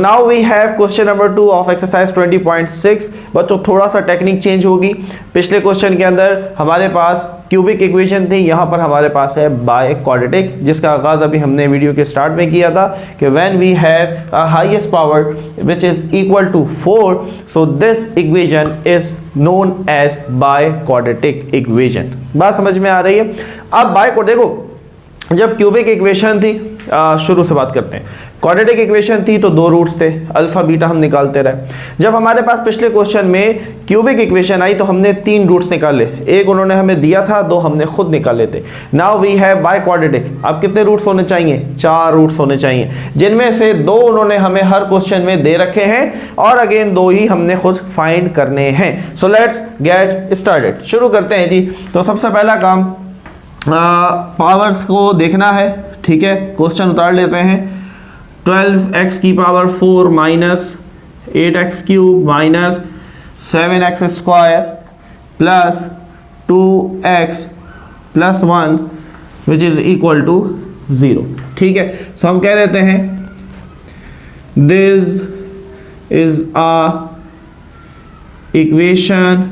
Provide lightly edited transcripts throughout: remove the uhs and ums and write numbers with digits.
Now we have question number 2 of exercise 20.6। बच्चों थोड़ा सा टेक्निक चेंज होगी। पिछले क्वेश्चन के अंदर हमारे पास क्यूबिक इक्वेशन थी, यहाँ पर हमारे पास है बाय क्वाड्रेटिक, जिसका आगाज अभी हमने वीडियो के स्टार्ट में किया था कि when we have a highest power which is equal to 4, so this equation is known as by quadratic equation. बात समझ में आ रही है? अब बाय को देखो, जब क्यूबिक इक्वेशन थी, शुरू से बात करते हैं, क्वाड्रेटिक इक्वेशन थी तो 2 रूट्स थे, अल्फा बीटा हम निकालते रहे। जब हमारे पास पिछले क्वेश्चन में क्यूबिक इक्वेशन आई तो हमने 3 रूट्स निकाले, एक उन्होंने हमें दिया था, 2 हमने खुद निकाले थे। Now we have by quadratic. अब कितने रूट्स होने चाहिए? 4 रूट्स होने चाहिए, जिनमें से 2 उन्होंने हमें हर क्वेश्चन में दे रखे हैं और अगेन 2 ही हमने खुद फाइंड करने हैं। So let's get started. शुरू करते हैं जी। तो सबसे पहला काम पावर्स को देखना है, ठीक है। क्वेश्चन उतार लेते हैं। 12x की power 4 minus 8x cube minus 7x square plus 2x plus 1 which is equal to 0, ठीक है। सो हम कह देते हैं this is a equation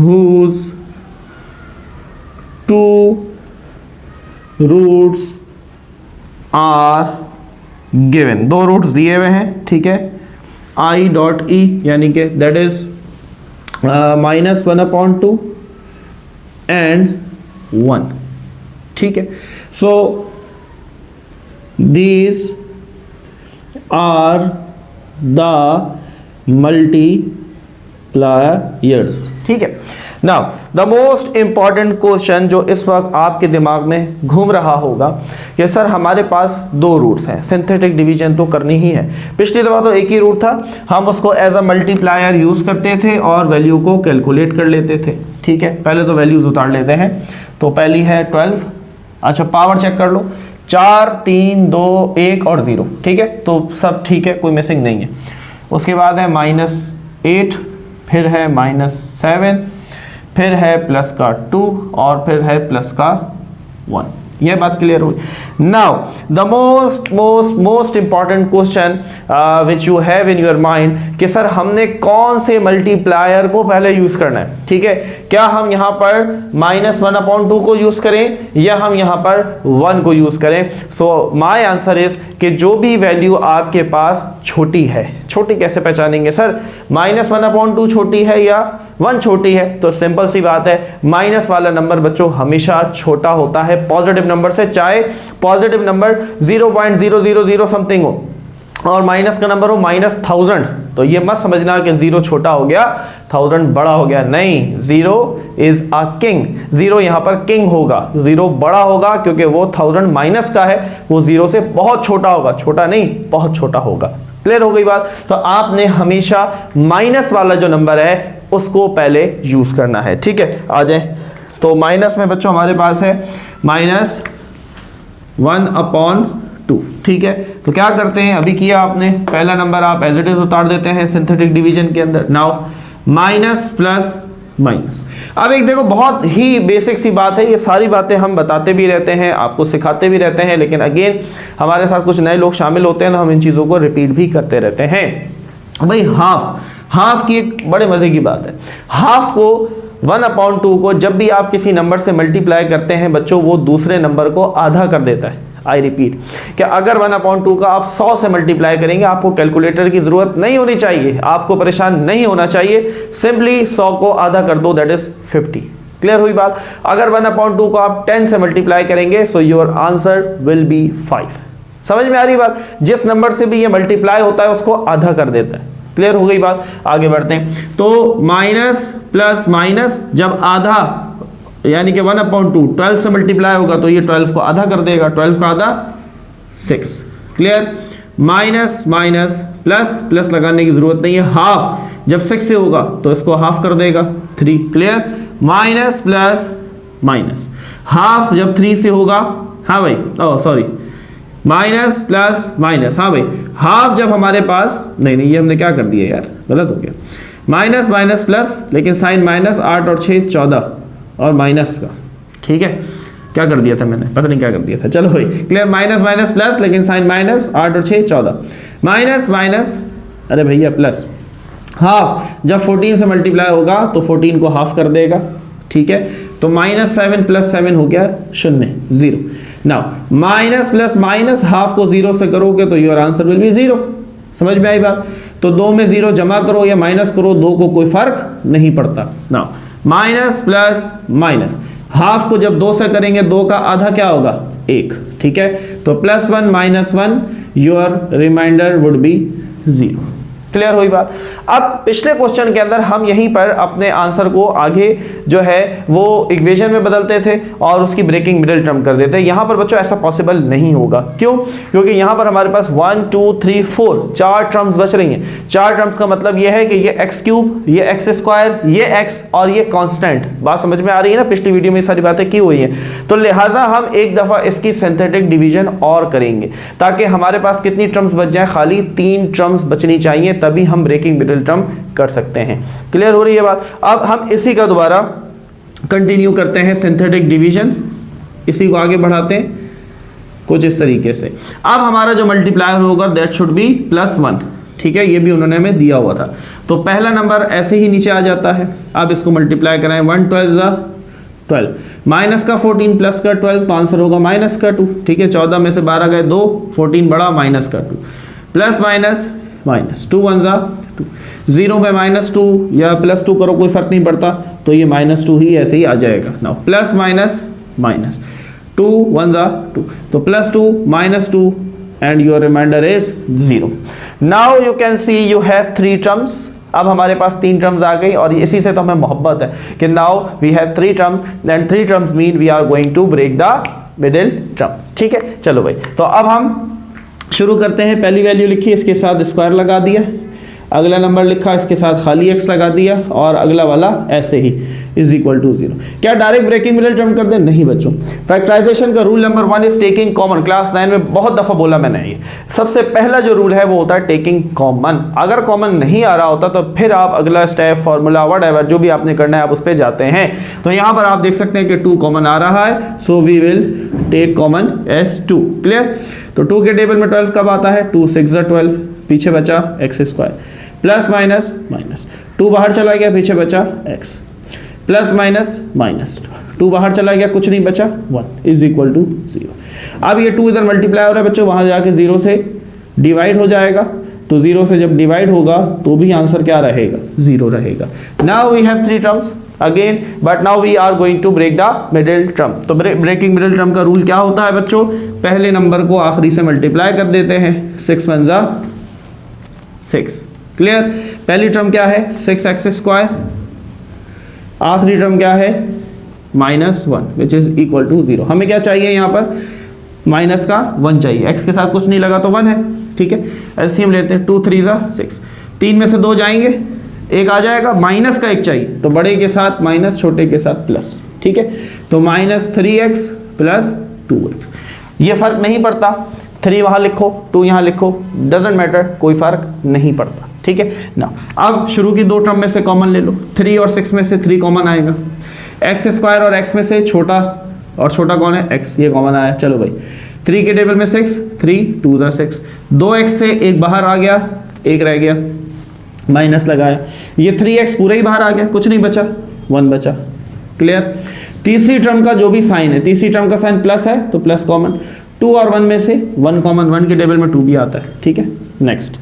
whose 2 roots are given. 2 roots दिए हुए हैं, ठीक है। आई डॉट ई यानी कि दैट इज -1/2 एंड 1, ठीक है। So these are the multipliers, ठीक है। Now the most important question जो इस वक्त आपके दिमाग में घूम रहा होगा कि सर हमारे पास 2 रूट्स हैं, सिंथेटिक डिवीजन तो करनी ही है। पिछली दफा तो एक ही रूट था, हम उसको एज अ मल्टीप्लायर यूज करते थे और वैल्यू को कैलकुलेट कर लेते थे, ठीक है। पहले तो वैल्यूज उतार लेते हैं। तो पहली है 12, अच्छा पावर चेक कर लो, 4 3 2 1 और 0, ठीक है। तो सब ठीक है, कोई मिसिंग नहीं है। उसके बाद है -8, फिर है -7, फिर है प्लस का 2 और फिर है प्लस का 1। यह बात क्लियर हुई। Now the most important question which you have in your mind कि सर हमने कौन से मल्टीप्लायर को पहले यूज करना है, ठीक है। क्या हम यहां पर -1/2 को यूज करें या हम यहां पर 1 को यूज करें? सो माय आंसर इज कि जो भी वैल्यू आपके पास छोटी है, छोटी कैसे पहचानेंगे सर? -1/2 छोटी है या 1 छोटी है? तो सिंपल सी बात है, माइनस वाला नंबर बच्चों हमेशा छोटा होता है पॉजिटिव नंबर से, चाहे पॉजिटिव नंबर 0.000 समथिंग हो और माइनस का नंबर हो -1000। तो ये मत समझना कि 0 छोटा हो गया 1000 बड़ा हो गया, नहीं। 0 इज अ किंग, 0 यहां पर किंग होगा, 0 बड़ा होगा क्योंकि वो 1000 माइनस का है, वो 0 से बहुत छोटा होगा, छोटा नहीं बहुत छोटा होगा। क्लियर हो गई बात? तो आपने हमेशा माइनस वाला जो नंबर है उसको पहले यूज करना है, ठीक है। आ जाए तो माइनस में बच्चों हमारे पास है -1/2, ठीक है। तो क्या करते हैं, अभी किया आपने, पहला नंबर आप एज इट इज उतार देते हैं सिंथेटिक डिवीजन के अंदर। Now minus plus minus. अब एक देखो बहुत ही बेसिक सी बात है, ये सारी बातें हम बताते भी रहते हैं, आपको सिखाते भी रहते हैं, लेकिन अगेन हमारे साथ कुछ नए लोग शामिल होते हैं तो हम इन चीज़ों को रिपीट भी करते रहते हैं। भाई हाफ की एक बड़े मजे की बात है। हाफ को 1/2 को जब भी आप किसी नंबर से मल्टीप्लाई करते हैं बच्चों, वो दूसरे नंबर को आधा कर देता है। आई रिपीट कि अगर 1/2 का आप 100 से मल्टीप्लाई करेंगे, आपको कैलकुलेटर की जरूरत नहीं होनी चाहिए, आपको परेशान नहीं होना चाहिए, सिंपली 100 को आधा कर दो, दैट इज 50। क्लियर हुई बात? अगर 1/2 को आप 10 से मल्टीप्लाई करेंगे, so your answer will be 5। समझ में आ रही बात? जिस नंबर से भी ये मल्टीप्लाई होता है उसको आधा कर देता है। क्लियर हो गई बात? आगे बढ़ते हैं। तो माइनस प्लस माइनस जब आधा यानी कि 1/2 12 से मल्टीप्लाई होगा तो ये 12 को आधा कर देगा, 12 का आधा 6। Clear? Minus minus plus plus लगाने की जरूरत नहीं है, हाफ जब 6 से होगा तो इसको हाफ कर देगा 3। Clear? Minus plus minus half जब 3 से होगा, हाँ भाई, oh sorry, minus plus minus, हाँ भाई, हाफ जब हमारे पास, नहीं ये हमने क्या कर दिया यार, गलत हो गया। माइनस माइनस प्लस, लेकिन साइन माइनस, 8 और 6 14 और माइनस का, ठीक है। क्या कर दिया था मैंने, पता नहीं क्या कर दिया था, चलो भाई। क्लियर? माइनस माइनस प्लस, लेकिन साइन माइनस, 8 और 6 14। माइनस माइनस, अरे भैया प्लस, हाफ जब 14 से मल्टीप्लाई होगा तो 14 को हाफ कर देगा, ठीक है। तो -7 + 7 हो गया 0, 0। Now minus plus minus, half को 0 से करोगे तो योर आंसर विल बी 0। समझ में आई बात? तो 2 में 0 जमा करो या माइनस करो, 2 को कोई फर्क नहीं पड़ता। Now minus plus minus, half को जब 2 से करेंगे 2 का आधा क्या होगा 1, ठीक है। तो +1 - 1 your remainder would be 0। Clear हुई बात? अब पिछले क्वेश्चन के अंदर हम यहीं पर अपने आंसर को आगे जो है वो इक्वेशन में बदलते थे और उसकी ब्रेकिंग मिडिल टर्म कर देते। यहां पर बच्चों ऐसा पॉसिबल नहीं होगा। क्यों? क्योंकि यहां पर हमारे पास 1 2 3 4 4 टर्म्स बच रही हैं। 4 टर्म्स का मतलब यह है कि ये x3, ये x², ये x और ये कांस्टेंट। बात समझ में आ रही है ना? पिछली वीडियो में सारी बातें की हुई हैं। तो लिहाजा हम एक दफा इसकी सिंथेटिक डिवीजन और करेंगे ताकि हमारे पास कितनी टर्म्स बच जाए, खाली 3 टर्म्स बचनी चाहिए, तभी हम ब्रेकिंग मिडिल टर्म कर सकते हैं। क्लियर हो रही है बात? अब हम इसी का दोबारा कंटिन्यू करते हैं सिंथेटिक डिवीजन, इसी को आगे बढ़ाते हैं कुछ इस तरीके से। अब हमारा जो मल्टीप्लायर होगा दैट शुड बी +1, ठीक है। ये भी उन्होंने हमें दिया हुआ था। तो पहला नंबर ऐसे ही नीचे आ जाता है। अब इसको मल्टीप्लाई कराएं, 1 12 12, माइनस का 14 प्लस का 12, तो आंसर होगा माइनस का 2, ठीक है। 14 में से 12 गए 2, 14 बढ़ा माइनस का 2, प्लस माइनस माइनस, 2 1 2, 0 में -2 या +2 करो कोई फर्क नहीं पड़ता, तो ये -2 ही ऐसे ही आ जाएगा। नाउ प्लस माइनस माइनस, 2 1 2, तो +2 -2 and your remainder is 0। Now you can see you have 3 terms. अब हमारे पास 3 टर्म्स आ गई और इसी से तो हमें मोहब्बत है कि now we have 3 terms and 3 terms mean we are going to break the middle term, ठीक है। चलो भाई, तो अब हम शुरू करते हैं। पहली वैल्यू लिखी, इसके साथ स्क्वायर लगा दिया, अगला नंबर लिखा, इसके साथ खाली x लगा दिया और अगला वाला ऐसे ही = 0। क्या डायरेक्ट ब्रेकिंग मिडिल टर्म कर दें? नहीं बच्चों। फैक्टराइजेशन का rule number 1 is taking common. Class 9 में बहुत दफा बोला मैंने, ये सबसे पहला जो रूल है वो होता है टेकिंग कॉमन। अगर कॉमन नहीं आ रहा होता तो फिर आप अगला स्टेप, फॉर्मूला, व्हाटएवर जो भी आपने करना है आप उस पर जाते हैं। तो यहां पर आप देख सकते हैं कि 2 कॉमन आ रहा है, so we will take common as 2। Clear? तो 2 के टेबल में 12 कब आता है? 2 6 12, पीछे बचा x², प्लस माइनस माइनस, 2 बाहर चला गया, पीछे बचा x, प्लस माइनस माइनस, 2 बाहर चला गया, कुछ नहीं बचा, 1 = 0। अब ये 2 इधर मल्टीप्लाई हो रहा है बच्चों, वहां जाके 0 से डिवाइड हो जाएगा। तो 0 से जब डिवाइड होगा तो भी आंसर क्या रहेगा? 0 रहेगा। Now we have 3 terms again, but now we are going to break the middle term. तो ब्रेकिंग मिडिल टर्म का रूल क्या होता है बच्चों? पहले नंबर को आखिरी से मल्टीप्लाई कर देते हैं, 6 1 6। क्लियर? पहली टर्म क्या है? 6x², आखिरी टर्म क्या है? -1 विच इज इक्वल टू 0। हमें क्या चाहिए यहाँ पर? माइनस का 1 चाहिए, x के साथ कुछ नहीं लगा तो 1 है, ठीक है। ऐसे हम लेते हैं 2 3 6, 3 में से 2 जाएंगे, 1 आ जाएगा, माइनस का 1 चाहिए, तो बड़े के साथ माइनस, छोटे के साथ प्लस, ठीक है। तो -3x + 2x, ये फर्क नहीं पड़ता, 3 वहां लिखो, 2 यहाँ लिखो, डजेंट मैटर, कोई फर्क नहीं पड़ता, ठीक है ना। अब शुरू की 2 टर्म में से कॉमन ले लो, 3 और 6 में से 3 कॉमन आएगा, x² और x में से छोटा, और छोटा कौन है? x, ये कॉमन आया। चलो भाई, 3 के टेबल में 6, 3 2 6, 2x से 1 बाहर आ गया, 1 रह गया, माइनस लगाया, ये 3x पूरा ही बाहर आ गया, कुछ नहीं बचा, 1 बचा। क्लियर? तीसरी टर्म का जो भी साइन है, तीसरी टर्म का साइन प्लस है तो प्लस कॉमन, 2 और 1 में से 1 कॉमन, 1 के टेबल में 2 भी आता है, ठीक है। नेक्स्ट,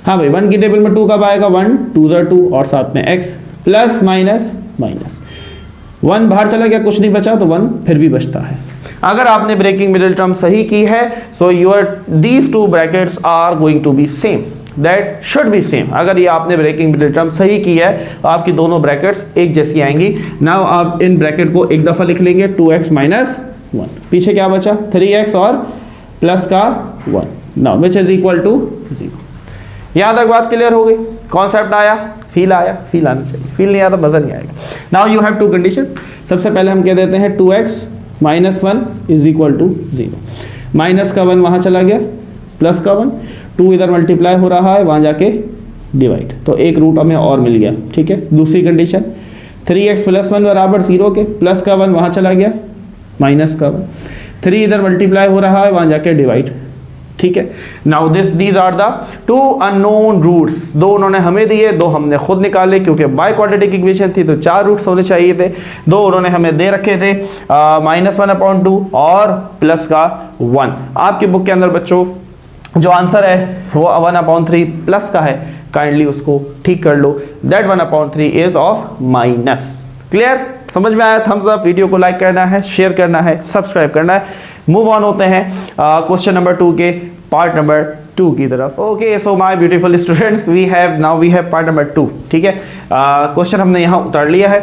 हाँ भाई, 1 की टेबल में 2 कब आएगा? 1 2 2 और साथ में x, प्लस माइनस माइनस, 1 बाहर चला गया, कुछ नहीं बचा, तो 1 फिर भी बचता है। अगर आपने ब्रेकिंग मिडिल टर्म सही की है, so your these 2 brackets are going to be same, that should be same. अगर ये आपने ब्रेकिंग मिडिल टर्म सही की है तो आपकी दोनों ब्रैकेट्स एक जैसी आएंगी। नाउ आप इन ब्रैकेट को एक दफा लिख लेंगे, 2x - 1, पीछे क्या बचा? 3x और प्लस का 1, now which is equal to 0। यहाँ तक बात क्लियर हो गई? कॉन्सेप्ट आया, फील आया? फील आना चाहिए, फील नहीं आया तो मजा नहीं आएगा। Now you have 2 conditions. सबसे पहले हम कह देते हैं 2x - 1 is equal to 0, minus का 1 वहाँ चला गया, प्लस का 1, 2 इधर मल्टीप्लाई हो रहा है, वहाँ जाके डिवाइड, तो एक रूट हमें और मिल गया, ठीक है। दूसरी कंडीशन, 3x + 1 बराबर 0 के, प्लस का 1 वहाँ चला गया, माइनस का 1, 3 इधर मल्टीप्लाई हो रहा है, वहाँ जाके डिवाइड, ठीक है। Now these are the two unknown roots, दो उन्होंने हमें दिए, दो हमने खुद निकाले, क्योंकि बाय क्वाड्रेटिक इक्वेशन थी तो 4 रूट्स होने चाहिए थे, दो उन्होंने हमें दे रखे थे -1/2 और प्लस का 1। आपकी बुक के अंदर बच्चों जो आंसर है वो 1/3 प्लस का है, काइंडली उसको ठीक कर लो, that 1/3 is of minus. Clear, समझ में आया? थम्स अप, वीडियो को लाइक करना है, शेयर करना है, सब्सक्राइब करना है। मूव ऑन होते हैं क्वेश्चन नंबर 2 के पार्ट नंबर 2 की तरफ। Okay, so my beautiful students, we have part number 2। ठीक है, क्वेश्चन हमने यहाँ उतार लिया है,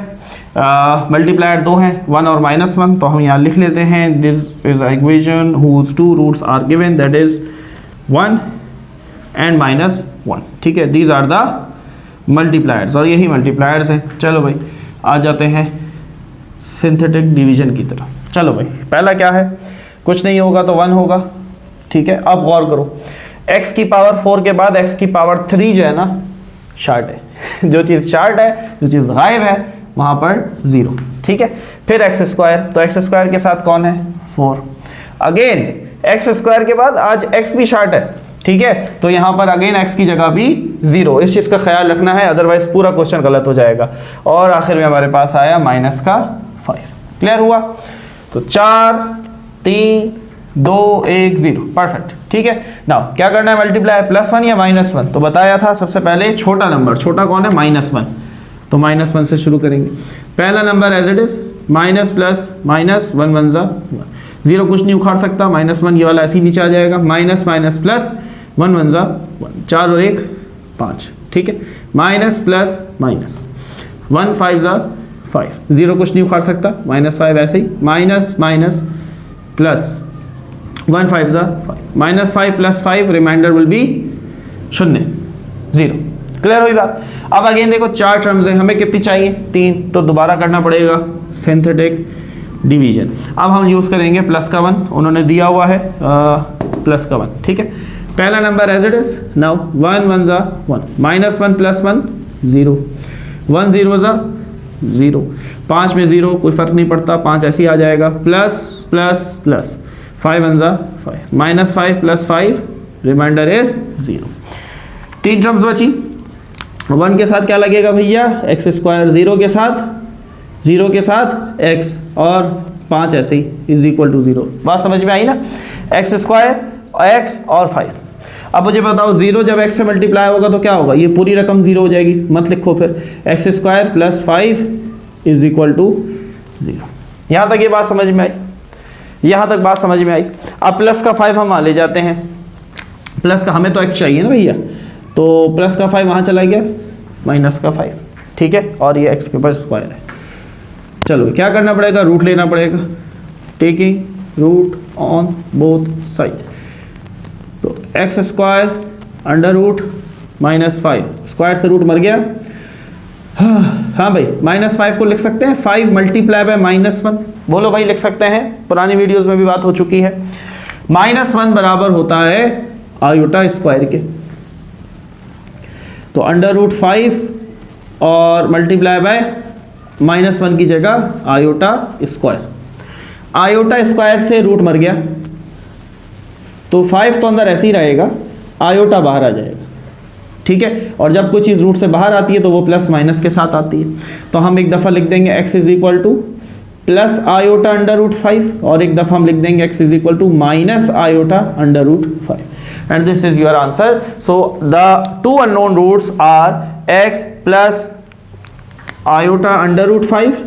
मल्टीप्लायर 2 हैं, 1 और -1, तो हम यहाँ लिख लेते हैं this is a equation whose 2 roots are given, that is 1 and -1। ठीक है, दीज आर द मल्टीप्लायर्स, और यही मल्टीप्लायर्स हैं। चलो भाई आ जाते हैं सिंथेटिक डिवीजन की तरफ। चलो भाई, पहला क्या है, कुछ नहीं होगा तो 1 होगा। ठीक है, अब गौर करो, x की पावर 4 के बाद x की पावर 3 जो है ना, शार्ट है। जो चीज़ शार्ट है, जो चीज़ गायब है, वहाँ पर 0। ठीक है, फिर x², तो x² के साथ कौन है, 4। अगेन x² के बाद आज x भी शार्ट है। ठीक है, तो यहाँ पर अगेन x की जगह भी 0, इस चीज़ का ख्याल रखना है, अदरवाइज पूरा क्वेश्चन गलत हो जाएगा। और आखिर में हमारे पास आया -5। क्लियर हुआ? तो 4 3 2 1 0, परफेक्ट। ठीक है, नाउ क्या करना है, मल्टीप्लाई +1 या -1? तो बताया था सबसे पहले छोटा नंबर, छोटा कौन है, -1, तो -1 से शुरू करेंगे। पहला number as it is minus plus minus 1 1 ज़ा 0, कुछ नहीं उखाड़ सकता, -1 ये वाला ऐसे ही नीचे आ जाएगा, माइनस माइनस प्लस 1 1 ज़ा 1, 4 और 1 5। ठीक है, माइनस प्लस माइनस 1 5 ज़ा 5, 0 कुछ नहीं उखाड़ सकता, -5 ऐसे ही, माइनस माइनस प्लस 1 5 ज़ा 5, -5 + 5 रिमाइंडर विल बी 0 0। क्लियर हुई बात? अब अगेन देखो 4 टर्म्स हैं, हमें कितनी चाहिए, 3, तो दोबारा करना पड़ेगा सिंथेटिक डिवीजन। अब हम यूज़ करेंगे प्लस का 1, उन्होंने दिया हुआ है प्लस का 1। ठीक है, पहला number as it is, now 1 1 ज़ा 1, -1 + 1 0, 1 0 ज़ा 0, 5 में 0 कोई फ़र्क नहीं पड़ता, 5 ऐसे ही आ जाएगा, प्लस प्लस प्लस 5 1 ज़ा 5, -5 + 5 रिमाइंडर इज 0। 3 टर्म्स बची, 1 के साथ क्या लगेगा भैया, x², 0 के साथ x, और 5 ऐसे ही इज इक्वल टू 0। बात समझ में आई ना, x² x और 5। अब मुझे बताओ 0 जब x से मल्टीप्लाई होगा तो क्या होगा, ये पूरी रकम 0 हो जाएगी, मत लिखो फिर, x² + 5 इज इक्वल टू 0। यहाँ तक ये बात समझ में आई, यहाँ तक बात समझ में आई। अब प्लस का 5 हम वहाँ ले जाते हैं, प्लस का हमें तो x चाहिए ना भैया, तो प्लस का 5 वहाँ चला गया, माइनस का 5। ठीक है, और ये x के ऊपर स्क्वायर है। चलो क्या करना पड़ेगा, रूट लेना पड़ेगा, taking root on both side, तो x² √ -5, स्क्वायर से रूट मर गया। हाँ भाई, -5 को लिख सकते हैं 5 × -1, बोलो भाई लिख सकते हैं, पुरानी वीडियोस में भी बात हो चुकी है। -1 बराबर होता है i² के, तो √5 और मल्टीप्लाई बाय -1 की जगह i², i² से रूट मर गया, तो 5 तो अंदर ऐसे ही रहेगा, i बाहर आ जाएगा। ठीक है, और जब कोई चीज़ रूट से बाहर आती है तो वो प्लस माइनस के साथ आती है, तो हम एक दफ़ा लिख देंगे x is equal to plus i √5, और एक दफ़ा हम लिख देंगे x is equal to minus i √5, and this is your answer. So the two unknown roots are x plus i √5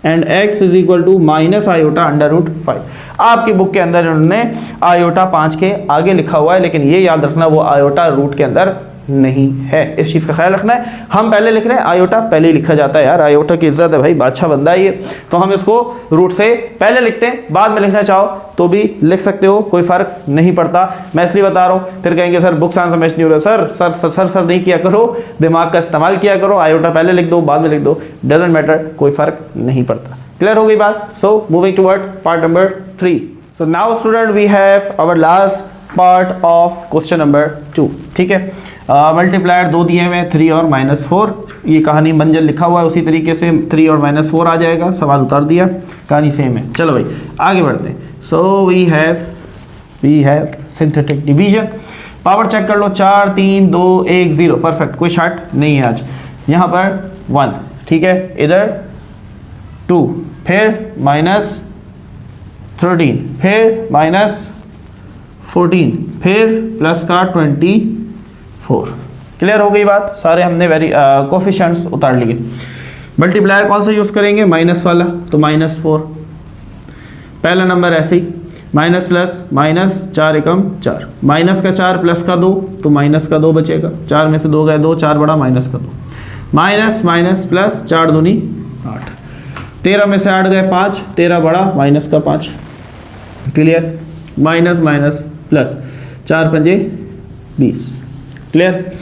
and x is equal to minus i √5। आपकी book के अंदर उन्होंने i 5 के आगे लिखा हुआ है, लेकिन ये याद रखना वो i रूट के अंदर नहीं है, इस चीज़ का ख्याल रखना है। हम पहले लिख रहे हैं, आयोटा पहले ही लिखा जाता है यार, आयोटा की इज्जत है भाई, बादशाह बंदा है ये, तो हम इसको रूट से पहले लिखते हैं, बाद में लिखना चाहो तो भी लिख सकते हो, कोई फ़र्क नहीं पड़ता। मैं इसलिए बता रहा हूँ, फिर कहेंगे सर बुक समझ नहीं हो रहा, सर नहीं किया करो, दिमाग का इस्तेमाल किया करो, आयोटा पहले लिख दो बाद में लिख दो, डजेंट मैटर, कोई फ़र्क नहीं पड़ता। क्लियर हो गई बात? So moving toward part number 3। So now student we have our last part of question number 2। ठीक है, मल्टीप्लायर 2 दिए हुए हैं, 3 और -4, ये कहानी मंजल लिखा हुआ है उसी तरीके से 3 और -4 आ जाएगा, सवाल उतार दिया, कहानी सेम है। चलो भाई आगे बढ़ते हैं। So we have we have synthetic division. Power check कर लो, 4 3 2 1 0, परफेक्ट, कोई शॉर्ट नहीं है आज। यहाँ पर 1, ठीक है, इधर 2, फिर -13, फिर -14, फिर प्लस का 24। क्लियर हो गई बात? सारे हमने कोफिशिएंट्स उतार लिए। मल्टीप्लायर कौन सा यूज़ करेंगे? माइनस वाला, तो -4। पहला नंबर ऐसे ही, माइनस प्लस माइनस, 4 एकम 4, माइनस का 4 प्लस का 2, तो माइनस का 2 बचेगा, 4 में से 2 गए 2, 4 बड़ा माइनस का 2, माइनस माइनस प्लस 4 दूनी 8, 13 में से 8 गए 5, 13 बड़ा माइनस का 5। क्लियर? माइनस माइनस प्लस, 4 पंजे 20। क्लियर?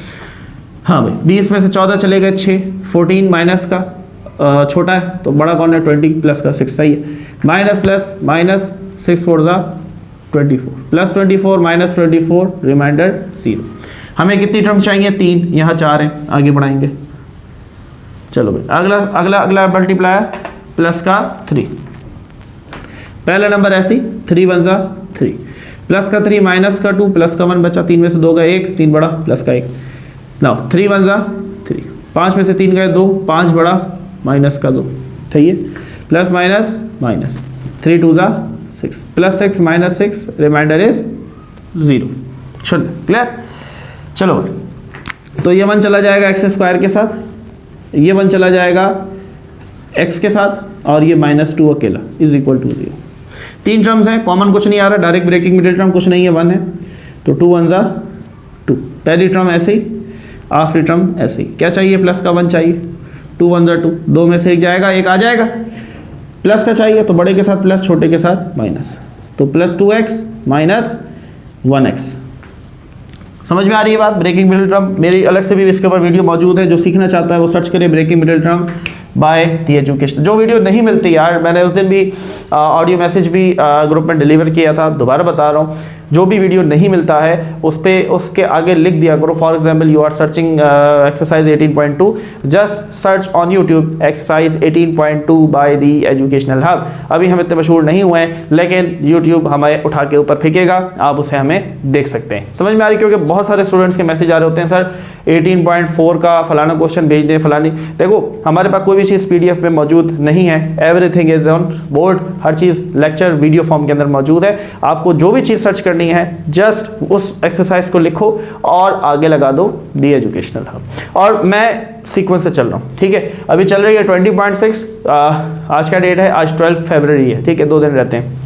हाँ भाई, 20 में से 14 चले गए 6, 14 माइनस का छोटा है तो बड़ा कौन है? 20 प्लस का 6, सही है। माइनस प्लस माइनस, 6 4 जा 24, प्लस 24 माइनस 24, रिमाइंडर 0। हमें कितनी टर्म्स चाहिए? 3, यहाँ 4 है, आगे बढ़ाएंगे। चलो भाई, अगला अगला अगला मल्टीप्लायर प्लस का 3। पहला नंबर ऐसी, 3 1 जा 3, प्लस का 3 माइनस का 2, प्लस का 1 बचा, 3 में से 2 गए 1, 3 बड़ा प्लस का 1। नाउ 3 1 जा 3, 5 में से 3 गए 2, 5 बड़ा माइनस का 2, सही है। प्लस माइनस माइनस, 3 2 जा 6, plus 6 minus 6, remainder is 0, 0। Clear? चलो तो ये 1 चला जाएगा एक्स स्क्वायर के साथ, ये 1 चला जाएगा x के साथ, और ये -2 अकेला इज इक्वल टू 0। 3 टर्म्स हैं, कॉमन कुछ नहीं आ रहा, डायरेक्ट ब्रेकिंग मिडिल टर्म कुछ नहीं है, 1 है, तो 2 1 जा 2। पहली टर्म ऐसे ही, आखिरी टर्म ऐसे ही। क्या चाहिए? प्लस का 1 चाहिए, 2 1 जा 2, 2 में से 1 जाएगा, 1 आ जाएगा। प्लस का चाहिए तो बड़े के साथ प्लस, छोटे के साथ माइनस, तो प्लस 2x माइनस 1x। समझ में आ रही है बात? ब्रेकिंग मिडिल टर्म मेरी अलग से भी इसके ऊपर वीडियो मौजूद है, जो सीखना चाहता है वो सर्च करे breaking middle term by the education. जो वीडियो नहीं मिलती यार, मैंने उस दिन भी ऑडियो मैसेज भी ग्रुप में डिलीवर किया था, दोबारा बता रहा हूँ, जो भी वीडियो नहीं मिलता है उस पे उसके आगे लिख दिया करो। For example you are searching exercise 18.2, just search on YouTube exercise 18.2 by the educational hub. अभी हम इतने मशहूर नहीं हुए हैं, लेकिन यूट्यूब हमें उठा के ऊपर फेंकेगा, आप उसे हमें देख सकते हैं। समझ में आ रही? क्योंकि बहुत सारे स्टूडेंट्स के मैसेज आ रहे होते हैं, सर 18.4 का फलाना क्वेश्चन भेज दें, फलानी। देखो हमारे पास कोई भी चीज़ PDF में मौजूद नहीं है, everything is on board, her cheese lecture video form के अंदर मौजूद है। आपको जो भी चीज़ सर्च करनी है, जस्ट उस एक्सरसाइज को लिखो और आगे लगा दो दी एजुकेशनल हब। और मैं सीक्वेंस से चल रहा हूँ, ठीक है? अभी चल रही है 20.6, आज का डेट है, आज 12 फरवरी है, ठीक है? 2 दिन रहते हैं,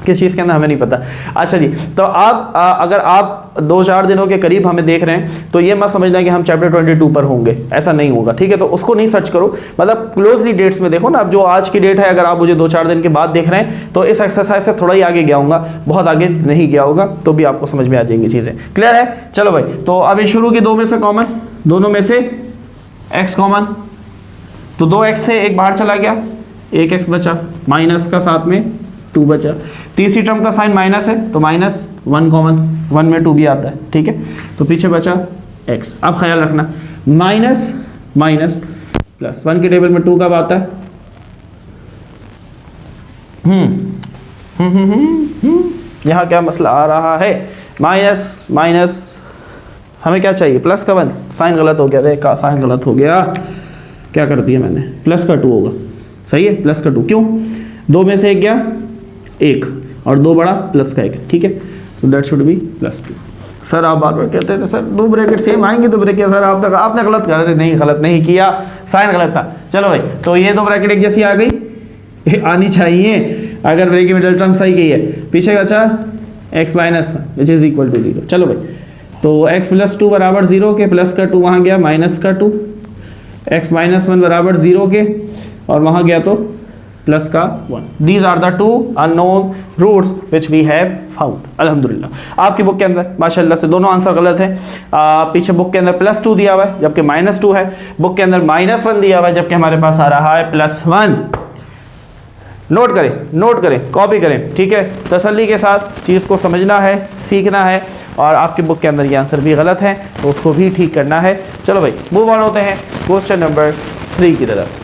किस चीज़ के अंदर हमें नहीं पता। अच्छा जी, तो आप अगर आप 2-4 दिनों के करीब हमें देख रहे हैं तो ये मत समझना कि हम चैप्टर 22 पर होंगे, ऐसा नहीं होगा, ठीक है? तो उसको नहीं सर्च करो, मतलब क्लोजली डेट्स में देखो ना। अब जो आज की डेट है, अगर आप मुझे 2-4 दिन के बाद देख रहे हैं तो इस एक्सरसाइज से थोड़ा ही आगे गया होगा, बहुत आगे नहीं गया होगा, तो भी आपको समझ में आ जाएंगी चीज़ें। क्लियर है? चलो भाई, तो अभी शुरू की 2 में से कॉमन, दोनों में से x कॉमन, तो 2x से 1 बाहर चला गया, 1x बचा, माइनस का साथ में 2 बचा। तीसरी टर्म का साइन माइनस है तो -1 कॉमन, 1 में 2 भी आता है, ठीक है? तो पीछे बचा x। अब ख्याल रखना, माइनस माइनस प्लस, 1 के टेबल में 2 कब आता है? यहाँ क्या मसला आ रहा है? माइनस माइनस, हमें क्या चाहिए? प्लस का 1, साइन गलत हो गया, रे का साइन गलत हो गया, क्या कर दिया मैंने? प्लस का 2 होगा, सही है? प्लस का 2, क्यों? 2 में से 1 गया 1, और 2 बड़ा प्लस का 1, ठीक है? So that should B +2। Sir आप बार बार कहते थे सर 2 ब्रैकेट सेम आएंगे तो ब्रैकेट, सर आपने गलत कर रहे, नहीं गलत नहीं किया, साइन गलत था। चलो भाई, तो ये 2 ब्रैकेट एक जैसी आ गई, आनी चाहिए अगर ब्रेकिंग मिडिल टर्म सही गई है। पीछे बचा x minus which is equal to 0। चलो भाई, तो x + 2 बराबर 0 के, प्लस का 2 वहाँ गया माइनस का 2, x - 1 बराबर 0 के, और वहाँ गया तो प्लस का 1। These are the 2 unknown roots which we have found. अल्हम्दुलिल्लाह आपकी बुक के अंदर माशाल्लाह से दोनों आंसर गलत है। पीछे बुक के अंदर +2 दिया हुआ है जबकि -2 है, बुक के अंदर -1 दिया हुआ है जबकि हमारे पास आ रहा है +1। नोट करें, कॉपी करें, ठीक है? तसल्ली के साथ चीज़ को समझना है, सीखना है, और आपकी बुक के अंदर ये आंसर भी गलत है तो उसको भी ठीक करना है। चलो भाई, मूव ऑन होते हैं क्वेश्चन नंबर 3 की तरफ।